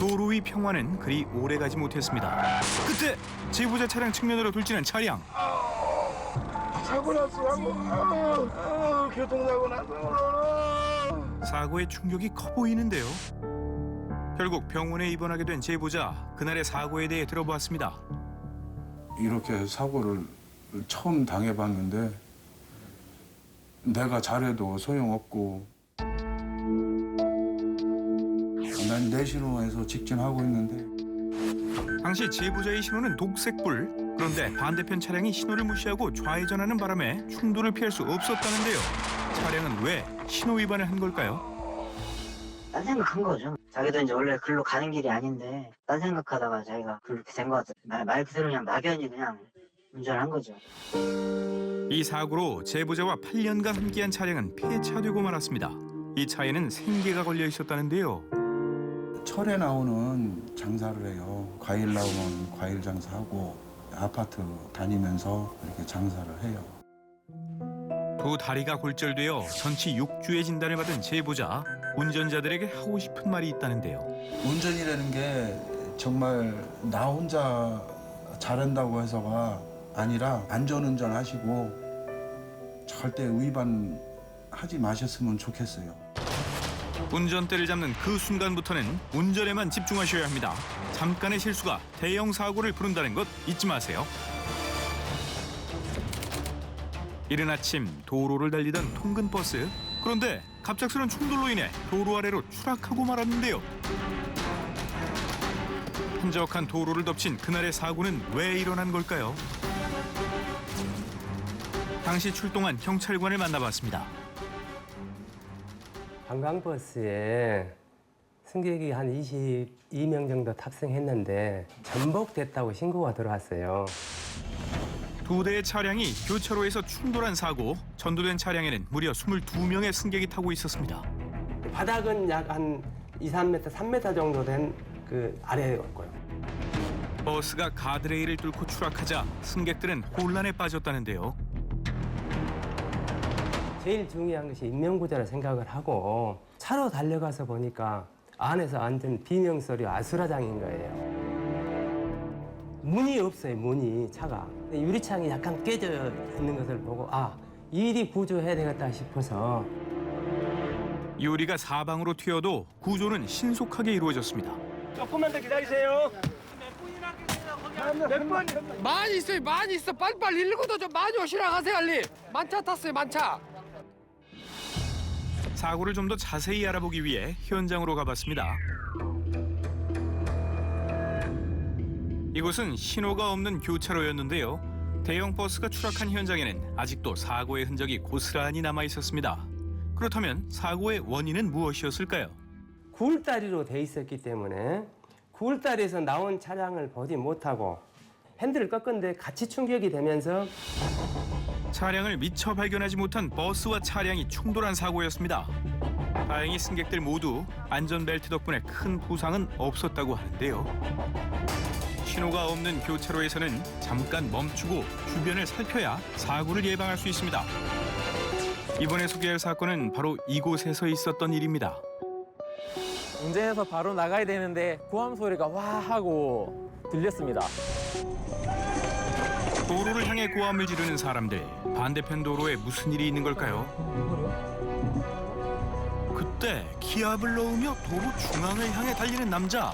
도로 위 평화는 그리 오래가지 못했습니다. 그때 제보자 차량 측면으로 돌진한 차량. 사고 났어. 교통사고 났어. 사고의 충격이 커 보이는데요. 결국 병원에 입원하게 된 제보자. 그날의 사고에 대해 들어보았습니다. 이렇게 사고를 처음 당해봤는데 내가 잘해도 소용없고 난 내 신호에서 직진하고 있는데 당시 제보자의 신호는 녹색불. 그런데 반대편 차량이 신호를 무시하고 좌회전하는 바람에 충돌을 피할 수 없었다는데요. 차량은 왜 신호 위반을 한 걸까요? 딴 생각한 거죠. 자기도 이제 원래 글로 가는 길이 아닌데 딴 생각하다가 자기가 그렇게 된 것 같아요. 말 그대로 그냥 막연히 그냥 운전한 거죠. 이 사고로 제보자와 8년간 함께한 차량은 폐차되고 말았습니다. 이 차에는 생계가 걸려 있었다는데요. 철에 나오는 장사를 해요. 과일 나오면 과일 장사하고 아파트 다니면서 이렇게 장사를 해요. 두 다리가 골절되어 전치 6주의 진단을 받은 제보자. 운전자들에게 하고 싶은 말이 있다는데요. 운전이라는 게 정말 나 혼자 잘한다고 해서가 아니라 안전운전 하시고 절대 위반하지 마셨으면 좋겠어요. 운전대를 잡는 그 순간부터는 운전에만 집중하셔야 합니다. 잠깐의 실수가 대형 사고를 부른다는 것 잊지 마세요. 이른 아침 도로를 달리던 통근 버스. 그런데 갑작스런 충돌로 인해 도로 아래로 추락하고 말았는데요. 한적한 도로를 덮친 그날의 사고는 왜 일어난 걸까요? 당시 출동한 경찰관을 만나봤습니다. 관광버스에 승객이 한 22명 정도 탑승했는데 전복됐다고 신고가 들어왔어요. 두 대의 차량이 교차로에서 충돌한 사고. 전도된 차량에는 무려 22명의 승객이 타고 있었습니다. 바닥은 약 한 2, 3m, 3m 정도 된 그 아래였고요. 버스가 가드레일을 뚫고 추락하자 승객들은 혼란에 빠졌다는데요. 제일 중요한 것이 인명구조라 생각을 하고 차로 달려가서 보니까 안에서 완전 비명소리 아수라장인 거예요. 문이 없어요, 문이, 차가. 유리창이 약간 깨져 있는 것을 보고 아, 일이 구조해야 되겠다 싶어서 유리가 사방으로 튀어도 구조는 신속하게 이루어졌습니다. 조금만 더 기다리세요. 몇 번? 많이 있어요, 많이 있어. 빨리빨리 119도 좀 많이 오시라 하세요, 빨리. 만차 탔어요, 만차. 사고를 좀 더 자세히 알아보기 위해 현장으로 가봤습니다. 이곳은 신호가 없는 교차로였는데요. 대형 버스가 추락한 현장에는 아직도 사고의 흔적이 고스란히 남아 있었습니다. 그렇다면 사고의 원인은 무엇이었을까요? 구울다리로 돼 있었기 때문에 구울다리에서 나온 차량을 보지 못하고 핸들을 꺾은데 같이 충격이 되면서 차량을 미처 발견하지 못한 버스와 차량이 충돌한 사고였습니다. 다행히 승객들 모두 안전벨트 덕분에 큰 부상은 없었다고 하는데요. 신호가 없는 교차로에서는 잠깐 멈추고 주변을 살펴야 사고를 예방할 수 있습니다. 이번에 소개할 사건은 바로 이곳에서 있었던 일입니다. 운전해서 바로 나가야 되는데 고함 소리가 와 하고 들렸습니다. 도로를 향해 고함을 지르는 사람들. 반대편 도로에 무슨 일이 있는 걸까요? 그때 기압을 넣으며 도로 중앙을 향해 달리는 남자.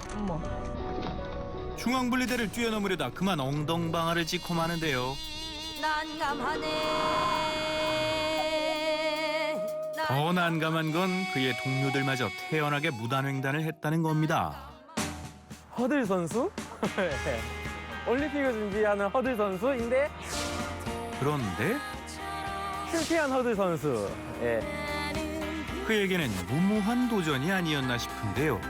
중앙분리대를 뛰어넘으려다 그만 엉덩방아를 찍고 마는데요. 더 난감한 건 그의 동료들마저 태연하게 무단횡단을 했다는 겁니다. 허들 선수? 올림픽을 준비하는 허들 선수인데 그런데 실패한 허들 선수. 예. 그에게는 무모한 도전이 아니었나 싶은데요.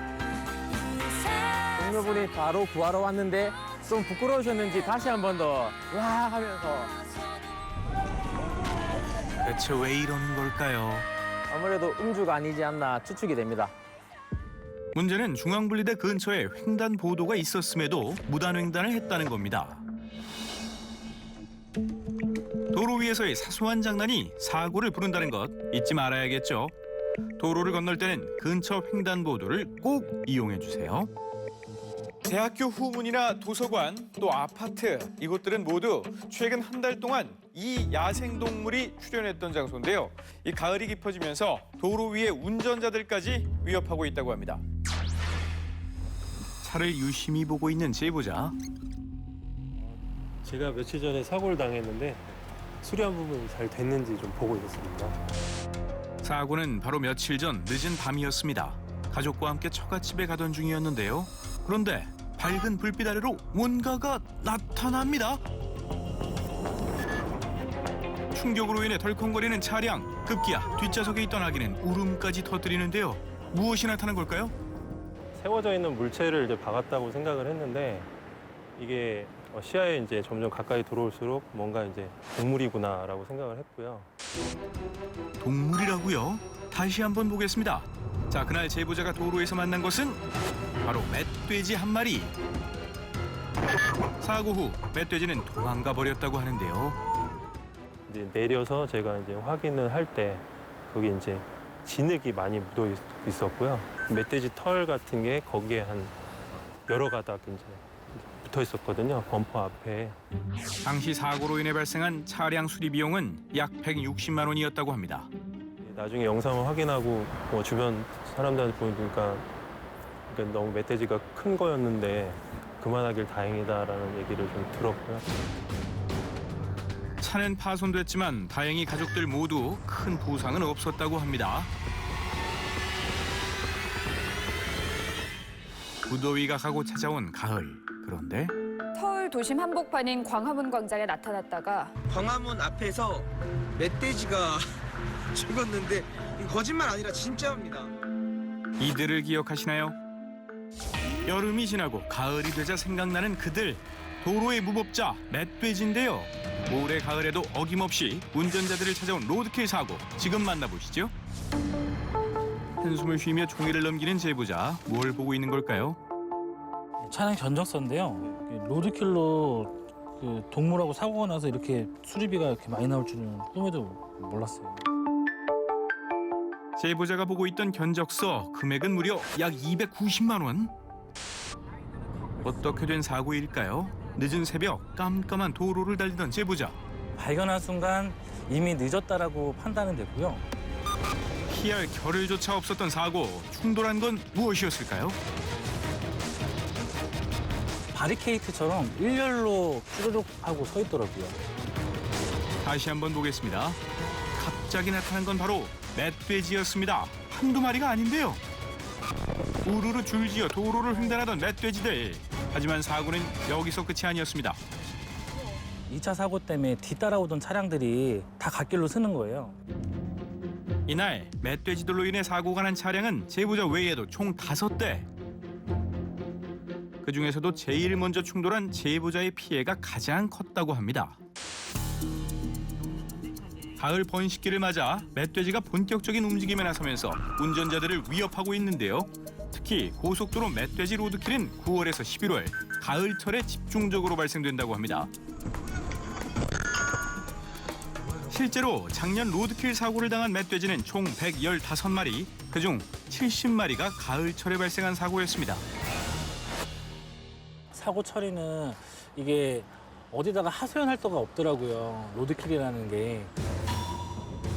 동료분이 바로 구하러 왔는데 좀 부끄러우셨는지 다시 한 번 더 와 하면서 대체 왜 이러는 걸까요? 아무래도 음주가 아니지 않나 추측이 됩니다. 문제는 중앙분리대 근처에 횡단보도가 있었음에도 무단횡단을 했다는 겁니다. 도로 위에서의 사소한 장난이 사고를 부른다는 것 잊지 말아야겠죠. 도로를 건널 때는 근처 횡단보도를 꼭 이용해 주세요. 대학교 후문이나 도서관, 또 아파트, 이곳들은 모두 최근 한 달 동안 이 야생동물이 출현했던 장소인데요. 이 가을이 깊어지면서 도로 위에 운전자들까지 위협하고 있다고 합니다. 차를 유심히 보고 있는 제보자. 제가 며칠 전에 사고를 당했는데 수리한 부분이 잘 됐는지 좀 보고 있었습니다. 사고는 바로 며칠 전 늦은 밤이었습니다. 가족과 함께 처갓집에 가던 중이었는데요. 그런데 밝은 불빛 아래로 뭔가가 나타납니다. 충격으로 인해 덜컹거리는 차량, 급기야 뒷좌석에 있던 아기는 울음까지 터뜨리는데요. 무엇이 나타난 걸까요? 세워져 있는 물체를 이제 박았다고 생각을 했는데 이게 시야에 이제 점점 가까이 들어올수록 뭔가 이제 동물이구나라고 생각을 했고요. 동물이라고요? 다시 한번 보겠습니다. 자, 그날 제보자가 도로에서 만난 것은 바로 멧돼지 한 마리. 사고 후 멧돼지는 도망가 버렸다고 하는데요. 이제 내려서 제가 이제 확인을 할 때 거기 이제 진흙이 많이 묻어 있었고요. 멧돼지 털 같은 게 거기에 한 여러 가닥 이제 붙어 있었거든요. 범퍼 앞에. 당시 사고로 인해 발생한 차량 수리 비용은 약 160만 원이었다고 합니다. 나중에 영상을 확인하고 뭐 주변 사람들한테 보니까 너무 멧돼지가 큰 거였는데 그만하길 다행이다라는 얘기를 좀 들었고요. 차는 파손됐지만 다행히 가족들 모두 큰 부상은 없었다고 합니다. 무더위가 가고 찾아온 가을. 그런데 서울 도심 한복판인 광화문 광장에 나타났다가 광화문 앞에서 멧돼지가 죽었는데 이거 거짓말 아니라 진짜입니다. 이들을 기억하시나요? 여름이 지나고 가을이 되자 생각나는 그들. 도로의 무법자 멧돼지인데요. 올해 가을에도 어김없이 운전자들을 찾아온 로드킬 사고. 지금 만나보시죠. 한숨을 쉬며 종이를 넘기는 제보자. 뭘 보고 있는 걸까요? 차량 견적서인데요. 로드킬로 그 동물하고 사고가 나서 이렇게 수리비가 이렇게 많이 나올 줄은 꿈에도 몰랐어요. 제보자가 보고 있던 견적서 금액은 무려 약 290만 원. 어떻게 된 사고일까요? 늦은 새벽 깜깜한 도로를 달리던 제보자. 발견한 순간 이미 늦었다라고 판단은 되고요. 피할 겨를조차 없었던 사고. 충돌한 건 무엇이었을까요? 바리케이트처럼 일렬로 쭈르륵 하고 서 있더라고요. 다시 한번 보겠습니다. 갑자기 나타난 건 바로 멧돼지였습니다. 한두 마리가 아닌데요. 우르르 줄지어 도로를 횡단하던 멧돼지들. 하지만 사고는 여기서 끝이 아니었습니다. 2차 사고 때문에 뒤따라오던 차량들이 다 갓길로 쓰는 거예요. 이날 멧돼지들로 인해 사고가 난 차량은 제보자 외에도 총 5대. 그중에서도 제일 먼저 충돌한 제보자의 피해가 가장 컸다고 합니다. 가을 번식기를 맞아 멧돼지가 본격적인 움직임에 나서면서 운전자들을 위협하고 있는데요. 특히 고속도로 멧돼지 로드킬은 9월에서 11월 가을철에 집중적으로 발생된다고 합니다. 실제로 작년 로드킬 사고를 당한 멧돼지는 총 115마리, 그중 70마리가 가을철에 발생한 사고였습니다. 사고 처리는 이게 어디다가 하소연할 데가 없더라고요. 로드킬이라는 게.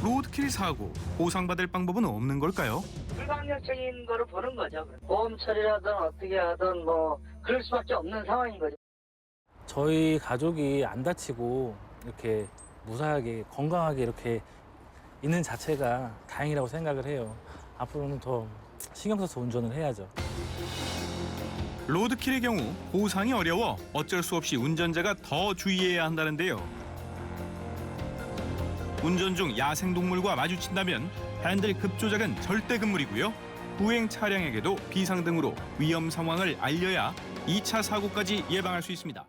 로드킬 사고, 보상받을 방법은 없는 걸까요? 불강력적인 거를 보는 거죠. 보험 처리라든 어떻게 하든 뭐 그럴 수밖에 없는 상황인 거죠. 저희 가족이 안 다치고 이렇게 무사하게 건강하게 이렇게 있는 자체가 다행이라고 생각을 해요. 앞으로는 더 신경 써서 운전을 해야죠. 로드킬의 경우 보상이 어려워 어쩔 수 없이 운전자가 더 주의해야 한다는데요. 운전 중 야생동물과 마주친다면 핸들 급조작은 절대 금물이고요. 후행 차량에게도 비상등으로 위험 상황을 알려야 2차 사고까지 예방할 수 있습니다.